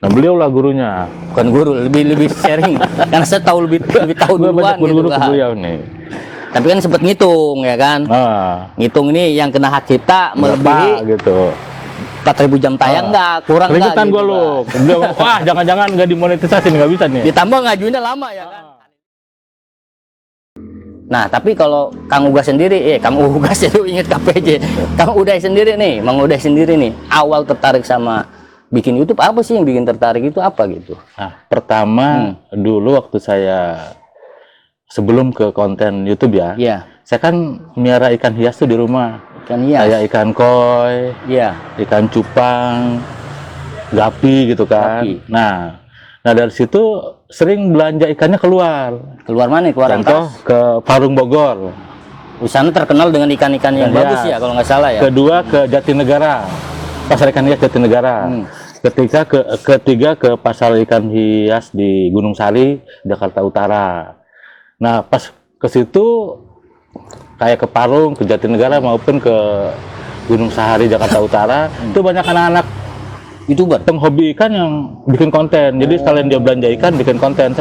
Nah beliau lah gurunya. Bukan guru, lebih sharing. Karena saya tahu lebih tahu Gue duluan banyak gitu guru-guru ke kan. beliau nih. Tapi kan sempat ngitung ya kan. Ngitung ini yang kena hak kita melebihi gitu. 4.000 jam tayang nggak, kurang nggak Keringetan gitu, gue lu. Wah jangan-jangan nggak dimonetisasi, nggak bisa nih. ditambah ngajuinnya lama ya kan. Nah tapi kalau Kang Ugas sendiri, Kang Ugas itu inget KPJ, Kang Uday sendiri nih, Mang Uday sendiri nih, awal tertarik sama bikin YouTube apa sih yang bikin tertarik itu apa gitu? Nah pertama dulu waktu saya sebelum ke konten YouTube ya, saya kan miara ikan hias tuh di rumah. Ikan hias. Kayak ikan koi, ikan cupang, gapi gitu kan. Gapi. Nah dari situ sering belanja ikannya keluar. Keluar mana? Keluar Contoh angkas? ke Parung Bogor. Di sana terkenal dengan ikan-ikan yang bagus ya kalau nggak salah ya. Kedua ke Jatinegara, pasar ikan hias Jatinegara. Ketiga ke pasar ikan hias di Gunung Sari, Jakarta Utara. Nah pas ke situ kayak ke Parung, ke Jatinegara maupun ke Gunung Sahari Jakarta Utara, itu banyak anak-anak YouTuber, penghobi ikan yang bikin konten. Jadi sekalian dia belanja ikan, bikin konten.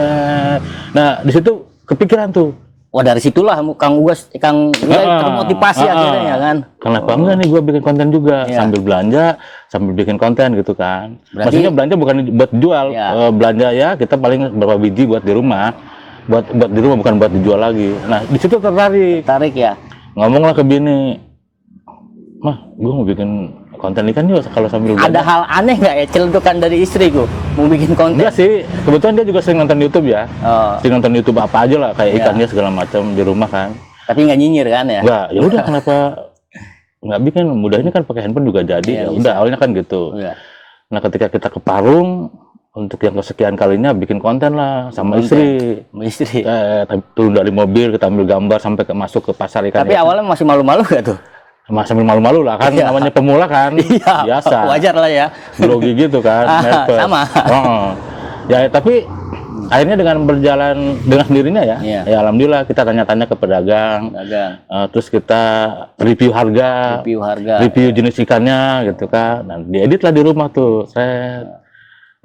Nah di situ kepikiran tuh. Wah dari situlah Kang Ugas, termotivasi akhirnya ya kan. Kenapa enggak nih gue bikin konten juga sambil belanja, sambil bikin konten gitu kan. Berarti, maksudnya belanja bukan buat jual, belanja ya kita paling berapa biji buat di rumah, buat di rumah bukan buat dijual lagi. Nah di situ tertarik ya. Ngomonglah ke bini, mah gue mau bikin konten ikan juga kalau sambil belanja. Ada hal aneh nggak ya celutukan dari istriku mau bikin konten? Enggak sih, kebetulan dia juga sering nonton YouTube ya. Sering nonton YouTube apa aja lah, kayak ikannya segala macam di rumah kan. Tapi nggak nyinyir kan ya? Enggak, ya udah kenapa nggak bikin, mudah ini kan pakai handphone juga jadi. Ya udah awalnya kan gitu. Nah ketika kita ke Parung untuk yang kesekian kalinya bikin konten lah sama istri. Turun dari mobil kita ambil gambar sampai masuk ke pasar ikan. Tapi awalnya masih malu-malu gak tuh? Sambil malu-malu lah kan, namanya pemula kan, biasa. Wajar lah ya. Grogi gitu kan, sama. Ya tapi akhirnya dengan berjalan dengan sendirinya ya, ya alhamdulillah kita tanya-tanya ke pedagang, terus kita review harga, review jenis ikannya gitu kan, dan diedit lah di rumah tuh,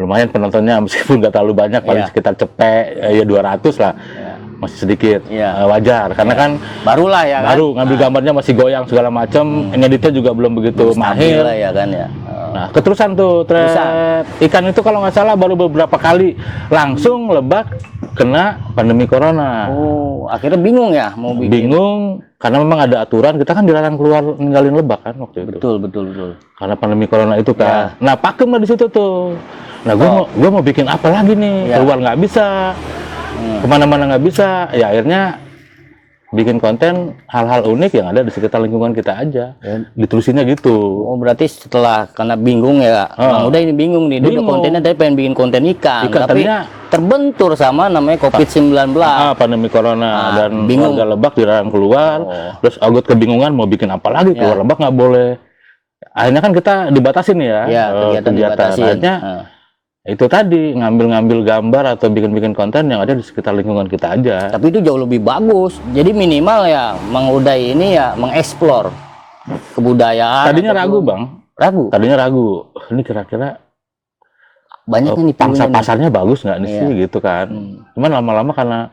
lumayan penontonnya meskipun nggak terlalu banyak, paling sekitar cepet ya 200 lah. Masih sedikit, wajar karena kan barulah ya baru ngambil gambarnya masih goyang segala macam, ngeditnya juga belum begitu mahir ya kan ya. Nah keterusan tuh ikan itu kalau nggak salah baru beberapa kali langsung Lebak kena pandemi corona. Akhirnya bingung ya mau bikin. Bingung karena memang ada aturan, kita kan dilarang keluar ninggalin Lebak kan waktu itu. Betul. Karena pandemi corona itu kan. Nah pakem lah di situ tuh. Nah gue mau bikin apa lagi nih, keluar nggak bisa. Kemana-mana nggak bisa, ya akhirnya bikin konten hal-hal unik yang ada di sekitar lingkungan kita aja, diterusinnya gitu. Berarti setelah karena bingung ya, udah ini bingung nih, dulu kontennya tadi pengen bikin konten ikan tapi terbentur sama namanya COVID-19, pandemi corona, dan bingung. warga Lebak dilarang keluar, terus Agut kebingungan mau bikin apa lagi, keluar Lebak nggak boleh. Akhirnya kan kita dibatasin ya, kegiatan dibatasin. Akhirnya, itu tadi ngambil gambar atau bikin konten yang ada di sekitar lingkungan kita aja. Tapi itu jauh lebih bagus. Jadi minimal ya Mang Uday ini ya mengeksplor kebudayaan. Tadinya ragu bang. Tadinya ragu. Ini kira-kira banyak nih pangsa pasarnya bagus nggak nih sih gitu kan. Cuman lama-lama karena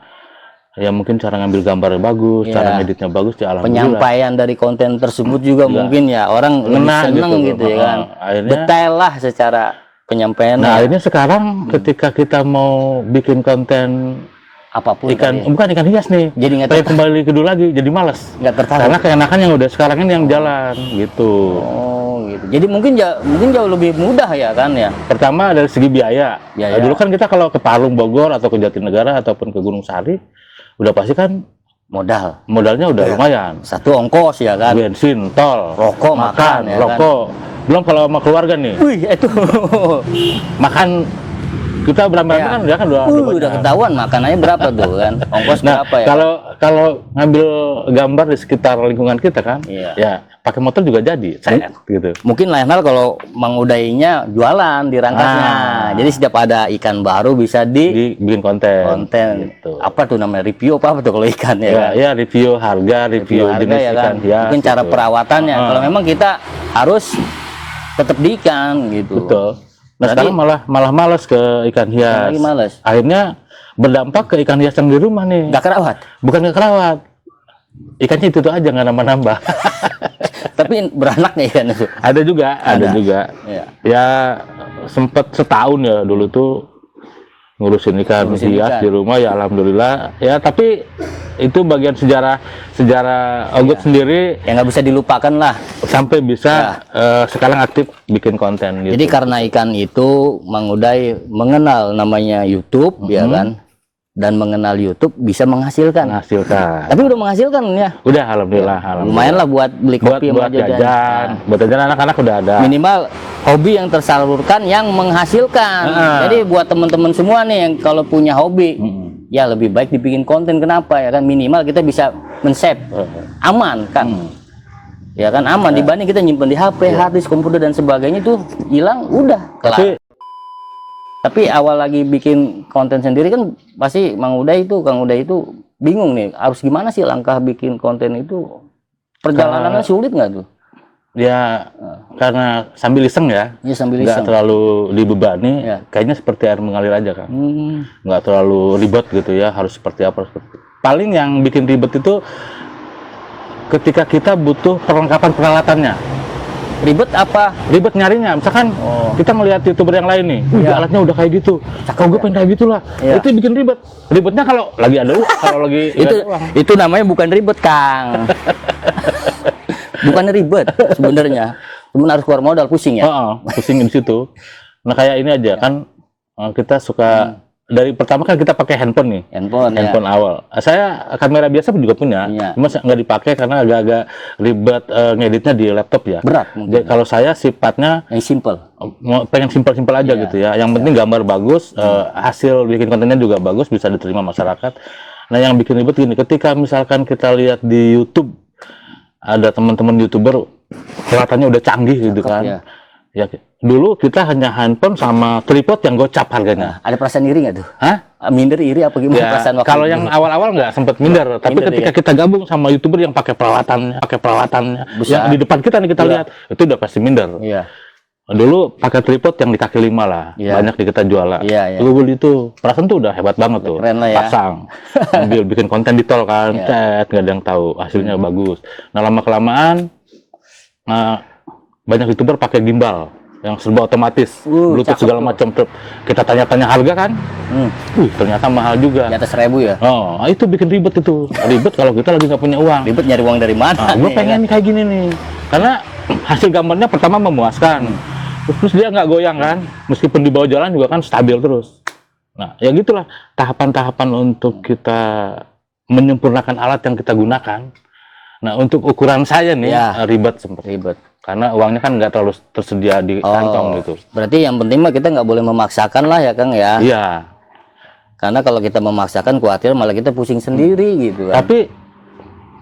ya mungkin cara ngambil gambarnya bagus, cara ngeditnya bagus, ya alhamdulillah. Penyampaian dari konten tersebut juga mungkin ya orang lebih seneng gitu ya kan. Detail lah secara penyampaian. Nah akhirnya sekarang ketika kita mau bikin konten apapun bukan ikan hias nih, jadi nggak kembali ke dulu lagi, jadi malas, nggak tertarik karena keenakan yang udah sekarang ini yang jalan gitu. Gitu. Jadi mungkin jauh lebih mudah ya kan ya. Pertama dari segi biaya. Dulu kan kita kalau ke Parung Bogor atau ke Jatinegara ataupun ke Gunung Sari udah pasti kan modalnya udah lumayan. Satu ongkos ya kan, bensin, tol, rokok, makan ya rokok kan? Belum kalau sama keluarga nih. Itu makan kita berapa kan udah ketahuan makanannya berapa tuh kan, ongkos berapa ya. Kalau ngambil gambar di sekitar lingkungan kita kan, ya pakai motor juga jadi, gitu. Mungkin lain hal kalau Mang Udaynya jualan di rangkasnya, jadi setiap ada ikan baru bisa dibikin konten. Gitu. Apa tuh namanya, review apa tuh kalau ikan ya kan? Ya review harga, review jenis ya ikan kan? Mungkin cara perawatannya. Kalau memang kita harus tetap di ikan gitu. Betul. Nah sekarang malah malas ke ikan hias. Lagi males. Akhirnya berdampak ke ikan hias yang di rumah nih. Nggak kerawat? Bukan nggak kerawat. Ikannya itu aja nggak nambah-nambah. Tapi beranak nggak ikan itu? Ada juga. Ya. Ya sempat setahun ya dulu tuh ngurusin ikan hias di rumah, ya alhamdulillah. Ya tapi itu bagian sejarah Ogut sendiri yang nggak bisa dilupakan lah. Sampai bisa sekarang aktif bikin konten gitu. Jadi karena ikan itu Mang Uday mengenal namanya YouTube, ya kan, dan mengenal YouTube bisa menghasilkan. Tapi udah menghasilkan ya. Udah alhamdulillah. Lumayan lah buat beli kopi buat jajan. Buat jajan anak-anak udah ada. Minimal hobi yang tersalurkan yang menghasilkan. Jadi buat teman-teman semua nih yang kalau punya hobi, ya lebih baik dibikin konten. Kenapa ya kan? Minimal kita bisa men-save, aman kan? Ya kan aman dibanding kita nyimpen di HP, hard disk, komputer dan sebagainya itu hilang udah kelar. Tapi awal lagi bikin konten sendiri kan pasti Kang Uday itu bingung nih harus gimana sih langkah bikin konten itu, perjalanannya sulit nggak tuh? Ya karena sambil iseng ya, nggak terlalu dibebani, kayaknya seperti air mengalir aja kan, nggak terlalu ribet gitu ya, harus seperti apa. Paling yang bikin ribet itu ketika kita butuh perlengkapan peralatannya. Ribet apa? Ribet nyarinya, misalkan kita ngelihat YouTuber yang lain nih, alatnya udah kayak gitu, gue pengen kayak gitulah, itu bikin ribet. Ribetnya kalau lagi ada uang, kalau lagi itu namanya bukan ribet, Kang. Bukan ribet sebenarnya, cuma harus keluar modal, pusing ya. Pusing di situ. Nah kayak ini aja kan, kita suka dari pertama kan kita pakai handphone nih, handphone awal. Saya kamera biasa pun juga punya, cuma nggak dipakai karena agak-agak ribet ngeditnya di laptop ya. Berat. Jadi, kalau saya sifatnya yang simple, pengen simpel aja gitu ya. Yang penting gambar bagus, hasil bikin kontennya juga bagus, bisa diterima masyarakat. Nah yang bikin ribet gini, ketika misalkan kita lihat di YouTube ada teman-teman YouTuber kelihatannya udah canggih gitu kan. Ya dulu kita hanya handphone sama tripod yang gocap harganya. Ada perasaan iri nggak tuh? Minder iri apa gimana perasaan waktu kalau yang awal-awal nggak sempet minder, tapi ketika kita gabung sama YouTuber yang pakai peralatannya yang di depan kita nih kita lihat, itu udah pasti minder. Dulu pakai tripod yang di kaki 5 lah, banyak di kita jual lah. Gue beli itu, perasaan tuh udah hebat banget tuh. Keren lah ya. Pasang, ambil bikin konten di tol kan, nggak ada yang tahu, hasilnya bagus. Nah lama kelamaan, banyak YouTuber pakai gimbal yang serba otomatis, Bluetooth segala macam. Kita tanya-tanya harga kan, ternyata mahal juga. Di atas 1.000 ya. Itu bikin ribet itu. Ribet kalau kita lagi nggak punya uang. Ribet nyari uang dari mana? Gue pengen kayak gini nih, karena hasil gambarnya pertama memuaskan. Terus dia nggak goyang kan, meskipun di bawah jalan juga kan stabil terus. Nah, ya gitulah tahapan-tahapan untuk kita menyempurnakan alat yang kita gunakan. Nah, untuk ukuran saya nih ribet, karena uangnya kan nggak terlalu tersedia di kantong gitu. Berarti yang penting mah kita nggak boleh memaksakan lah ya Kang ya. Iya. Karena kalau kita memaksakan khawatir malah kita pusing sendiri gitu kan. Tapi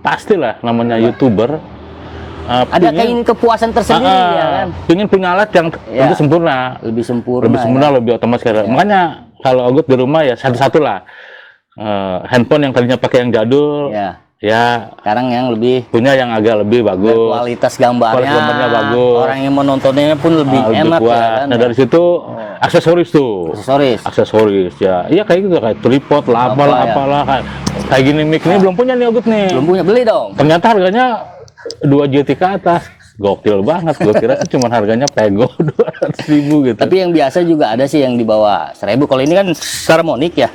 pastilah namanya YouTuber. Ada kayak kepuasan tersendiri ya kan. Pingin punya alat yang lebih sempurna, lebih otomatis. Makanya kalau Ogut di rumah ya satu-satu lah. Handphone yang tadinya pakai yang jadul, ya sekarang yang lebih punya yang agak lebih bagus. Kualitas gambarnya bagus. Orang yang menontonnya pun lebih enak ya kan. Nah dari situ aksesoris tuh. Aksesoris ya. Iya kayak gitu, kayak tripod lah, apalah kayak gini mic ini belum punya nih Ogut nih. Belum punya, beli dong. Ternyata harganya 2 JT ke atas, gokil banget. Gue kira cuma harganya pego 200.000 gitu. Tapi yang biasa juga ada sih yang di bawah 1.000. Kalau ini kan Saramonic ya.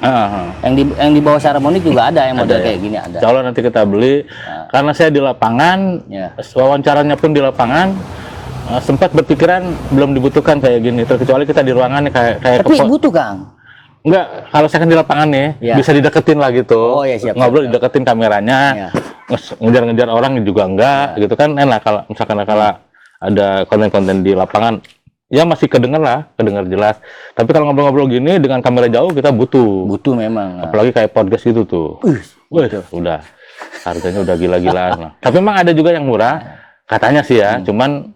Yang di bawah Saramonic juga ada yang model kayak gini ada. Insya Allah nanti kita beli. Karena saya di lapangan, wawancaranya pun di lapangan, sempat berpikiran belum dibutuhkan kayak gini. Terkecuali kita di ruangan kayak. Tapi butuh Kang. Enggak, kalau saya kan di lapangan nih, bisa dideketin lah gitu. Siap, ngobrol dideketin kameranya. Ngejar-ngejar orang juga enggak gitu kan, enak kalau misalkan kalau ada konten-konten di lapangan ya masih kedengar jelas. Tapi kalau ngobrol-ngobrol gini dengan kamera jauh kita butuh memang, apalagi kayak podcast gitu tuh. Udah harganya udah gila-gilaan. Tapi memang ada juga yang murah katanya sih ya, cuman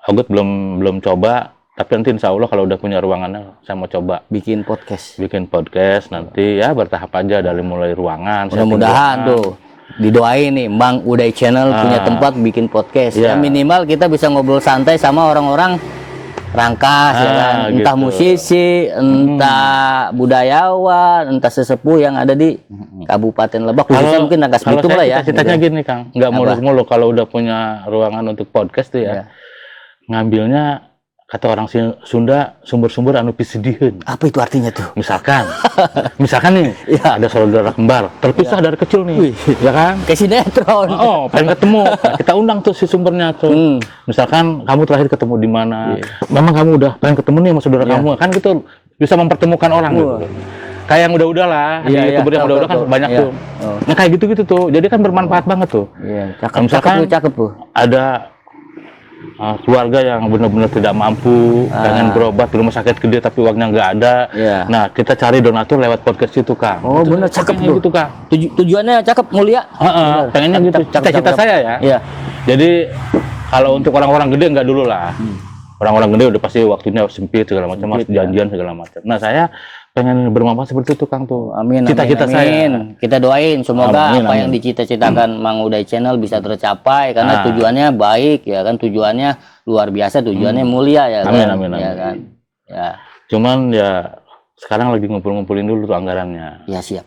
Ogut belum coba. Tapi nanti insya Allah kalau udah punya ruangannya, saya mau coba bikin podcast nanti ya bertahap aja dari mulai ruangan. Mudah-mudahan tuh didoain nih Mang Uday Channel punya tempat bikin podcast. Ya minimal kita bisa ngobrol santai sama orang-orang Rangkas ya kan, entah gitu. musisi, entah budayawan, entah sesepuh yang ada di Kabupaten Lebak, khususnya mungkin Rangkas Bitung lah ya. Cita-citanya gini Kang, nggak muluk-muluk kalau udah punya ruangan untuk podcast tuh ya, ngambilnya kata orang Sunda sumber-sumber anu pisidieun. Apa itu artinya tuh? Misalkan nih ada saudara kembar terpisah dari kecil nih, ya kan? Kayak sinetron. Pengen ketemu. Nah, kita undang tuh si sumbernya tuh. Misalkan kamu terakhir ketemu di mana? Memang kamu udah pengen ketemu nih sama saudara kamu, kan gitu bisa mempertemukan orang gitu. Kayak yang udah-udah lah, YouTuber yang udah-udah kan banyak tuh. Nah kayak gitu-gitu tuh, jadi kan bermanfaat banget tuh. Cakep tuh. Ada keluarga yang benar-benar tidak mampu, pengen berobat di rumah sakit gede tapi uangnya nggak ada. Nah kita cari donatur lewat podcast itu Kang. Bener, cakep gitu Kang. Tujuannya cakep, mulia. Pengennya gitu. Cita-cita saya ya. Jadi kalau untuk orang-orang gede nggak dulu lah. Orang-orang gede udah pasti waktunya sempit segala macam, harus janjian segala macam. Nah saya pengen bermanfaat seperti itu Kang tuh. Amin. Cita-cita saya. Kita doain semoga apa yang dicita-citakan Mang Uday Channel bisa tercapai karena tujuannya baik ya kan, tujuannya luar biasa, tujuannya mulia ya kan. Amin. Ya kan. Ya. Cuman ya sekarang lagi ngumpul-ngumpulin dulu tuh anggarannya. Ya siap.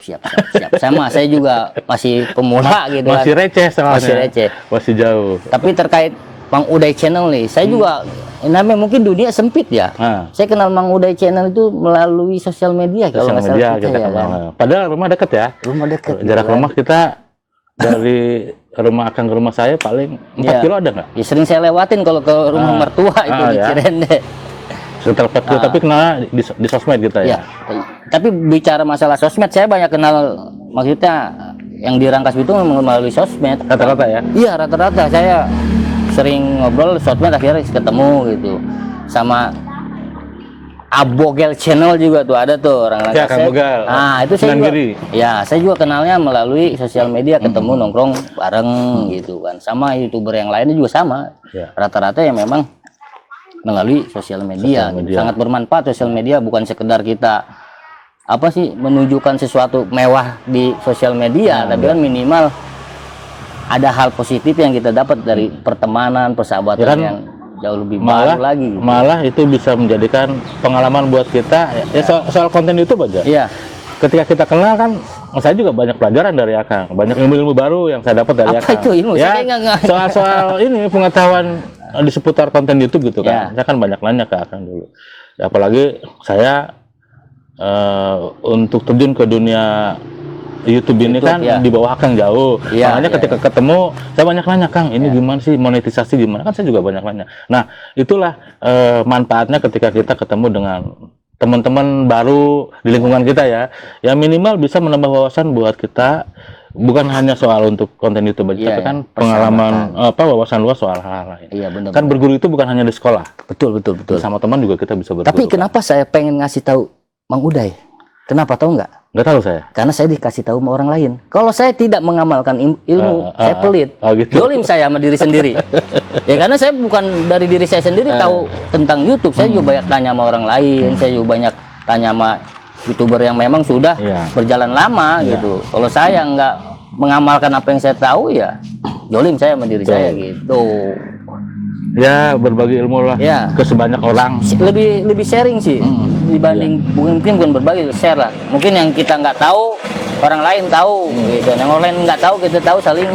Sama saya juga masih pemula gitu kan. Masih receh soalnya. Masih receh. Masih jauh. Tapi terkait Mang Uday Channel nih, saya juga namanya mungkin dunia sempit ya. Saya kenal Mang Uday Channel itu melalui sosial media kalau nggak salah kita ya kan. Padahal rumah dekat ya. Rumah dekat. Jarak rumah kita dari rumah Akang ke rumah saya paling 4 kilo ada nggak? Ya sering saya lewatin kalau ke rumah mertua itu di Cirende. Sekitar 4 kilo, tapi kenal di sosmed kita ya. Tapi bicara masalah sosmed, saya banyak kenal, maksudnya yang di Rangkas Bitung melalui sosmed. Rata-rata ya? Iya, rata-rata saya sering ngobrol sosmed, akhirnya ketemu gitu. Sama Abogel Channel juga tuh ada tuh orang Rangkas. Ya, Abogel. Itu saya juga, saya juga kenalnya melalui sosial media, ketemu nongkrong bareng gitu kan. Sama YouTuber yang lainnya juga sama. Rata-rata yang memang melalui sosial media. Sangat bermanfaat sosial media, bukan sekedar kita menunjukkan sesuatu mewah di sosial media, tapi kan minimal ada hal positif yang kita dapat dari pertemanan, persahabatan kan, yang jauh lebih baru lagi gitu. Malah itu bisa menjadikan pengalaman buat kita soal konten YouTube aja. Iya. Ketika kita kenal kan, saya juga banyak pelajaran dari Akang, banyak ilmu-ilmu baru yang saya dapat dari Akang. Apa itu ilmu? Ya, soal ini pengetahuan di seputar konten YouTube gitu kan. Saya kan banyak nanya ke Akang dulu. Ya, apalagi saya untuk terjun ke dunia YouTube ini kan di bawah Akang jauh. Makanya ketika ketemu saya banyak nanya, Kang, ini gimana sih monetisasi gimana? Kan saya juga banyak nanya. Nah, itulah manfaatnya ketika kita ketemu dengan teman-teman baru di lingkungan kita ya. Ya minimal bisa menambah wawasan buat kita, bukan hanya soal untuk konten YouTube aja, tapi kan pengalaman wawasan luas soal hal-hal lain. Iya, benar. Kan berguru itu bukan hanya di sekolah. Betul. Sama teman juga kita bisa berguru. Tapi kenapa saya pengen ngasih tahu Mang Uday? Kenapa, tahu nggak? Nggak tahu saya. Karena saya dikasih tahu sama orang lain. Kalau saya tidak mengamalkan ilmu, saya pelit. Gitu. Dolim saya sama diri sendiri. Ya karena saya bukan dari diri saya sendiri tahu tentang YouTube. Saya juga banyak tanya sama orang lain. Saya juga banyak tanya sama YouTuber yang memang sudah berjalan lama gitu. Kalau saya nggak mengamalkan apa yang saya tahu, ya dolim saya sama diri saya gitu. Ya berbagi ilmu lah ke sebanyak orang. Lebih sharing sih dibanding mungkin bukan berbagi, share lah. Mungkin yang kita nggak tahu orang lain tahu gitu, yang orang lain nggak tahu kita tahu, saling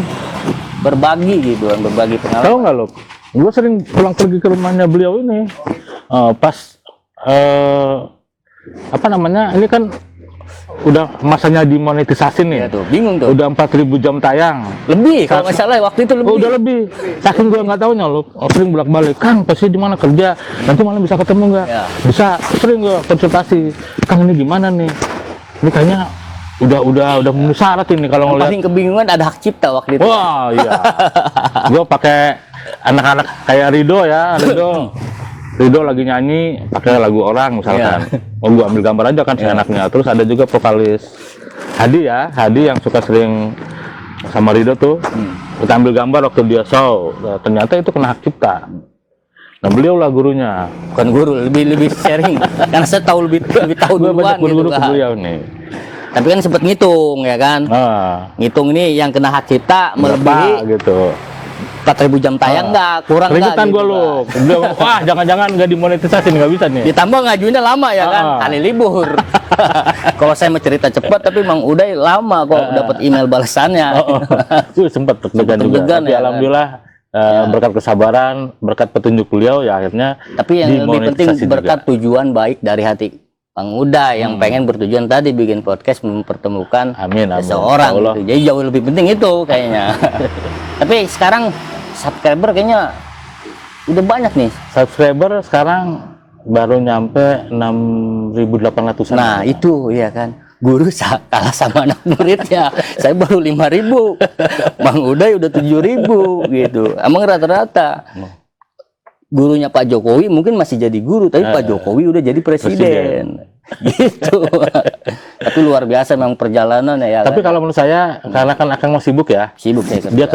berbagi gitu kan, berbagi pengalaman. Tahu nggak lo? Gue sering pulang pergi ke rumahnya beliau ini pas ini kan udah masanya dimonetisasi nih. Ya tuh, bingung tuh. Udah 4.000 jam tayang. Lebih kalau nggak salah waktu itu lebih. Udah lebih. Saking gue nggak tahunya lo, sering bolak-balik. Kang, pasti di mana kerja? Nanti malam bisa ketemu nggak? Bisa. Sering gue konsultasi. Kang, ini gimana nih? Ini kayaknya udah memenuhi syarat ini kalau ngeliat. Paling kebingungan ada hak cipta waktu itu. Wah, iya. Gue pakai anak-anak kayak Rido lagi nyanyi pakai lagu orang misalkan, gue ambil gambar aja kan seenaknya. Terus ada juga vokalis Hadi yang suka sering sama Rido tuh, kita ambil gambar waktu dia show. Nah, ternyata itu kena hak cipta. Nah beliau lah gurunya, bukan guru, lebih sharing. Karena saya tahu lebih tahu duluan gitu kan. Beliau nih. Tapi kan sempat ngitung ya kan, ngitung ini yang kena hak cipta melebihi gitu. 4.000 jam tayang nggak, kurang nggak? Keringetan Gitu, gua lu. Udah, wah jangan-jangan nggak dimonetisasi, nggak bisa nih. Ditambah ngajuinnya lama ya kan, kali libur. Kalau saya mau cerita cepat, tapi Mang Uday lama kok dapat email balasannya. Sempat deg-degan juga. Tapi ya, alhamdulillah berkat kesabaran, berkat petunjuk beliau ya akhirnya. Tapi yang lebih penting berkat juga. Tujuan baik dari hati Mang Uday yang pengen bertujuan tadi bikin podcast mempertemukan seseorang. Gitu. Jadi jauh lebih penting itu kayaknya. Tapi sekarang subscriber kayaknya udah banyak nih. Subscriber sekarang baru nyampe 6.800-an. Nah, itu ya kan. Guru kalah sama anak muridnya. Saya baru 5.000. Mang Uday udah 7.000 gitu. Emang rata-rata. Gurunya Pak Jokowi mungkin masih jadi guru, tapi Pak Jokowi udah jadi presiden. Gitu. Tapi luar biasa memang perjalanan ya. Tapi kalau menurut saya karena kan Akang masih sibuk ya. Sibuk saya kerja. Dia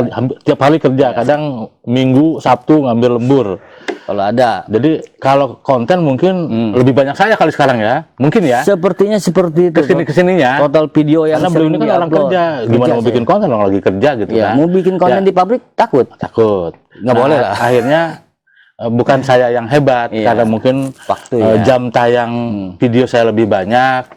tiap hari kerja, kadang Minggu, Sabtu ngambil lembur. Kalau ada. Jadi kalau konten mungkin lebih banyak saya kali sekarang ya. Mungkin ya. Sepertinya seperti itu. Kesininya. Total video yang karena beliau ini kan orang kerja. Gimana mau bikin konten orang lagi kerja gitu ya, kan. Mau bikin konten di pabrik takut. Nggak boleh lah. Akhirnya bukan saya yang hebat karena mungkin waktu jam tayang video saya lebih banyak,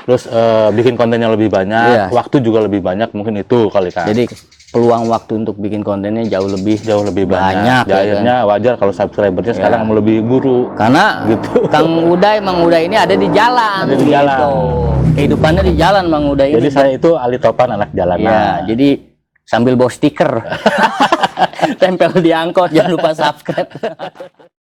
terus bikin kontennya lebih banyak, waktu juga lebih banyak, mungkin itu kali kan. Jadi peluang waktu untuk bikin kontennya jauh lebih banyak. Ya, akhirnya wajar kalau subscribernya sekarang lebih buru. Karena gitu. Mang Uday ini ada di jalan. Ada di jalan. Kehidupannya di jalan Mang Uday ini. Jadi saya itu Ali Topan, anak jalanan. Ya, jadi sambil bawa stiker tempel di angkot, jangan lupa subscribe.